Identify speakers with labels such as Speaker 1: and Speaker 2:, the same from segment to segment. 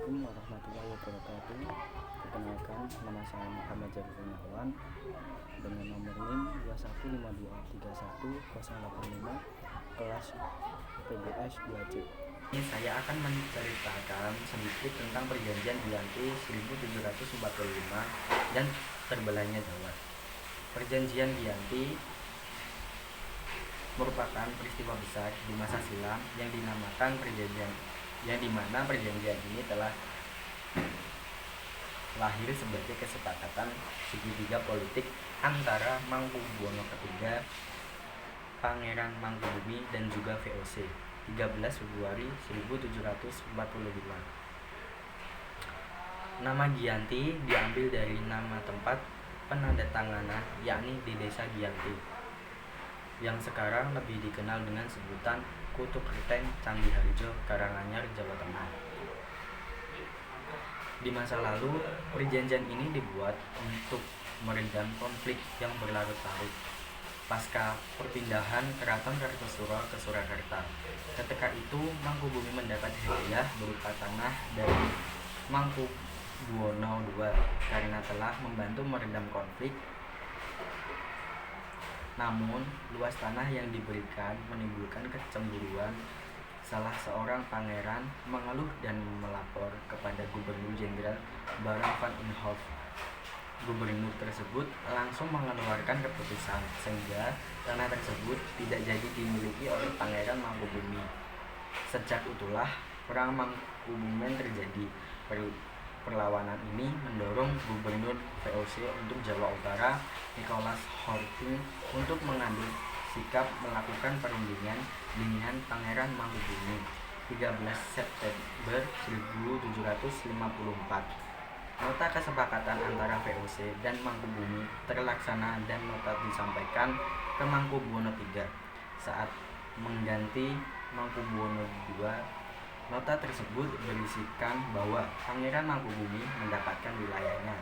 Speaker 1: Assalamualaikum warahmatullahi wabarakatuh. Perkenalkan, nama saya Muhammad Jarul Gunawan dengan nomor NIM 215231085 kelas PBS 2C.
Speaker 2: Ini saya akan menceritakan sedikit tentang perjanjian Giyanti 1745 dan terbelahnya Jawa. Perjanjian Giyanti merupakan peristiwa besar di masa silam yang dinamakan perjanjian, yang dimana perjanjian ini telah lahir sebagai kesepakatan segitiga politik antara Mangkubuwono III, Pangeran Mangkubumi dan juga VOC 13 Februari 1745. Nama Giyanti diambil dari nama tempat penandatanganan, yakni di Desa Giyanti, yang sekarang lebih dikenal dengan sebutan Kutuk Renteng Candi Harjo, Karanganyar, Jawa Tengah. Di masa lalu, perjanjian ini dibuat untuk meredam konflik yang berlarut-larut pasca perpindahan Keraton Kartosuro ke Surakarta. Ketika itu, Mangkubumi mendapat hadiah berupa tanah dari Mangkubuwono II karena telah membantu meredam konflik. Namun, luas tanah yang diberikan menimbulkan kecemburuan. Salah seorang pangeran mengeluh dan melapor kepada Gubernur Jenderal Barang van Inhofe. Gubernur tersebut langsung mengeluarkan keputusan sehingga tanah tersebut tidak jadi dimiliki oleh Pangeran Mangkubumi. Sejak itulah perang Mangkubumen terjadi. Perlawanan ini mendorong Gubernur VOC untuk Jawa Utara, Nicholas Horthy, untuk mengambil sikap melakukan perundingan dengan Pangeran Mangkubumi 13 September 1754. Nota kesepakatan antara VOC dan Mangkubumi terlaksana dan nota disampaikan ke Mangkubuwono III saat mengganti Mangkubuwono II. Nota tersebut berisikan bahwa Pangeran Mangkubumi mendapatkan wilayahnya.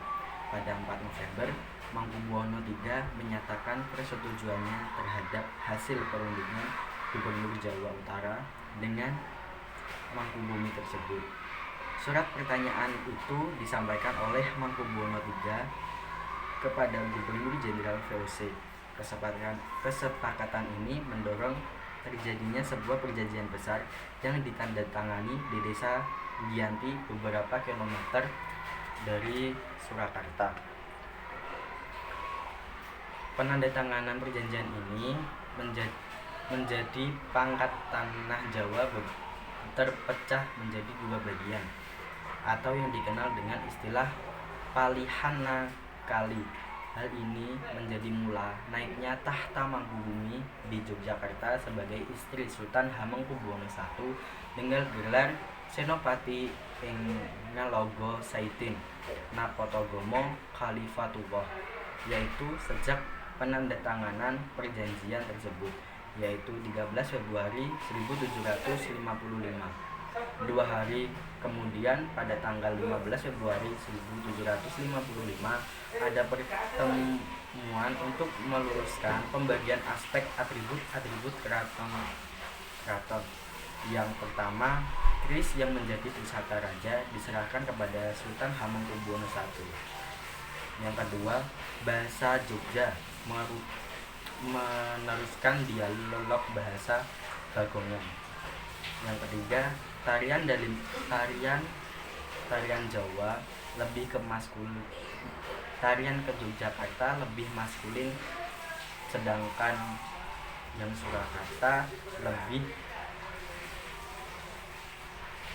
Speaker 2: Pada 4 November, Mangkubuwono III menyatakan persetujuannya terhadap hasil perundingan Gubernur Jawa Utara dengan Mangkubumi tersebut. Surat pertanyaan itu disampaikan oleh Mangkubuwono III kepada Gubernur Jenderal VOC. Kesepakatan ini mendorong terjadinya sebuah perjanjian besar yang ditandatangani di Desa Giyanti beberapa kilometer dari Surakarta. Penandatanganan perjanjian ini menjadi pangkat tanah Jawa terpecah menjadi dua bagian, atau yang dikenal dengan istilah Palihana Kali. Hal ini menjadi mula naiknya tahta Mangkubumi di Yogyakarta sebagai istri Sultan Hamengkubuwono I dengan gelar Senopati ing Nalogo Saitin Napotogomo Khalifatullah, yaitu sejak penandatanganan perjanjian tersebut, yaitu 13 Februari 1755. 2 hari kemudian, pada tanggal 15 Februari 1755, ada pertemuan untuk meluruskan pembagian aspek atribut keraton. Yang pertama, keris yang menjadi pusaka raja diserahkan kepada Sultan Hamengkubuwono I. Yang kedua, bahasa Jogja meneruskan dialog bahasa Bagongan. Yang ketiga, tarian Jawa lebih ke maskulin. Tarian ke Yogyakarta lebih maskulin, sedangkan yang Surakarta lebih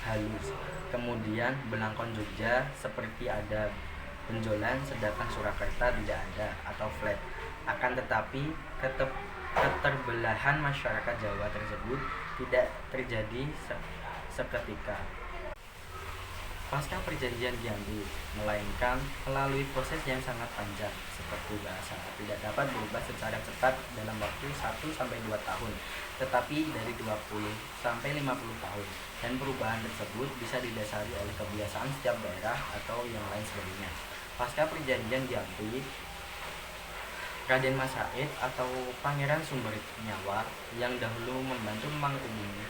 Speaker 2: halus. Kemudian belangkon Jogja seperti ada benjolan, sedangkan Surakarta tidak ada atau flat. Akan tetapi keterbelahan masyarakat Jawa tersebut tidak terjadi seketika pasca perjanjian Giyanti, melainkan melalui proses yang sangat panjang. Seperti bahasa tidak dapat berubah secara cepat dalam waktu 1-2 tahun, tetapi dari 20-50 tahun, dan perubahan tersebut bisa didasari oleh kebiasaan setiap daerah atau yang lain sebagainya. Pasca perjanjian Giyanti, Raden Mas Said atau Pangeran Sumber Nyawa yang dahulu membantu Mangkubumi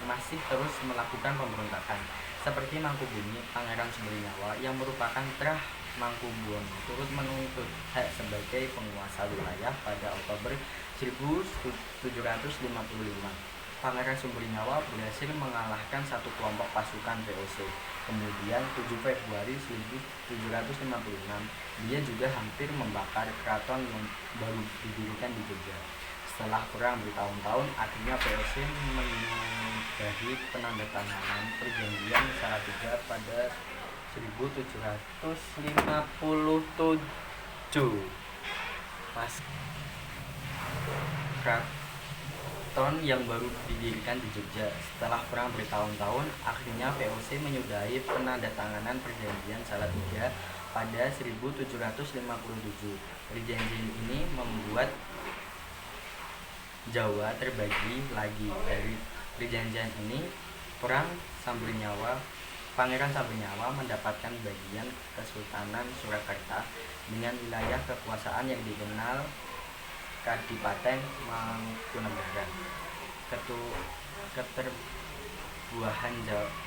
Speaker 2: masih terus melakukan pemberontakan. seperti Mangkubumi, Pangeran Sumbernawa yang merupakan Trah Mangkubuwono turut menuntut hak sebagai penguasa wilayah pada Oktober 1755. Pangeran Sumbernawa berhasil mengalahkan satu kelompok pasukan VOC. Kemudian 7 Februari 1756, dia juga hampir membakar keraton yang baru didirikan di Jogja. Setelah perang bertahun-tahun, akhirnya VOC menyudahi penandatanganan perjanjian Salatiga pada 1757. Pas keraton yang baru didirikan di Jogja. Setelah perang bertahun-tahun, akhirnya VOC menyudahi penandatanganan perjanjian Salatiga pada 1757. Perjanjian ini membuat Jawa terbagi lagi. Dari perjanjian ini, Pangeran Sambernyawa mendapatkan bagian Kesultanan Surakarta dengan wilayah kekuasaan yang dikenal Kadipaten Mangkunagaran.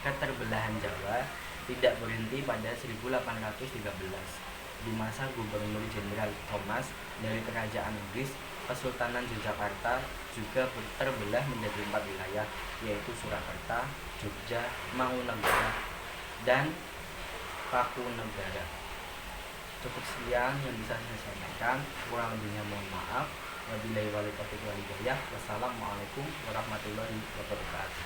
Speaker 2: Keterbelahan Jawa tidak berhenti pada 1813. Di masa Gubernur Jenderal Thomas dari Kerajaan Inggris, Kesultanan Yogyakarta juga terbelah menjadi 4 wilayah, yaitu Surakarta, Jogja, Mangunegara, dan Pakunegara. Cukup sekian yang bisa saya sampaikan, kurang lebihnya mohon maaf. Wabillahi taufiq wal hidayah. Wassalamualaikum warahmatullahi wabarakatuh.